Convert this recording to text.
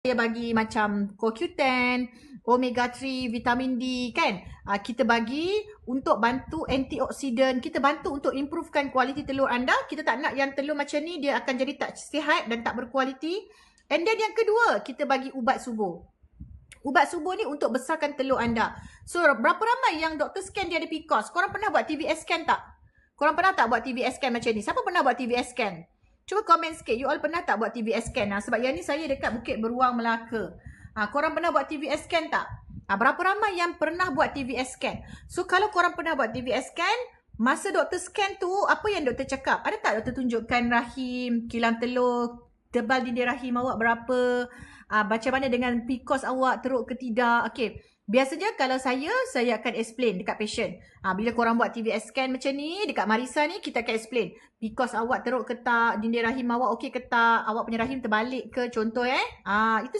Saya bagi macam CoQ10, omega 3, vitamin D kan. Kita bagi untuk bantu antioksidan, kita bantu untuk improvekan kualiti telur anda. Kita tak nak yang telur macam ni dia akan jadi tak sihat dan tak berkualiti. And then yang kedua, kita bagi ubat subuh. Ubat subuh ni untuk besarkan telur anda. So, berapa ramai yang doktor scan dia ada PCOS? Korang pernah buat TVS scan tak? Korang pernah tak buat TVS scan macam ni? Siapa pernah buat TVS scan? Cuba komen sikit. You all pernah tak buat TVS scan? Sebab yang ni saya dekat Bukit Beruang, Melaka. Korang pernah buat TVS scan tak? Berapa ramai yang pernah buat TVS scan? So, kalau korang pernah buat TVS scan, masa doktor scan tu, apa yang doktor cakap? Ada tak doktor tunjukkan rahim, kilang telur, tebal dinding rahim awak berapa? Macam mana dengan PCOS awak teruk ke tidak? Okay. Biasanya kalau saya akan explain dekat patient. Bila korang buat TVS scan macam ni, dekat Marisa ni, kita akan explain. PCOS awak teruk ke tak? Dinding rahim awak okey ke tak? Awak punya rahim terbalik ke? Contoh itu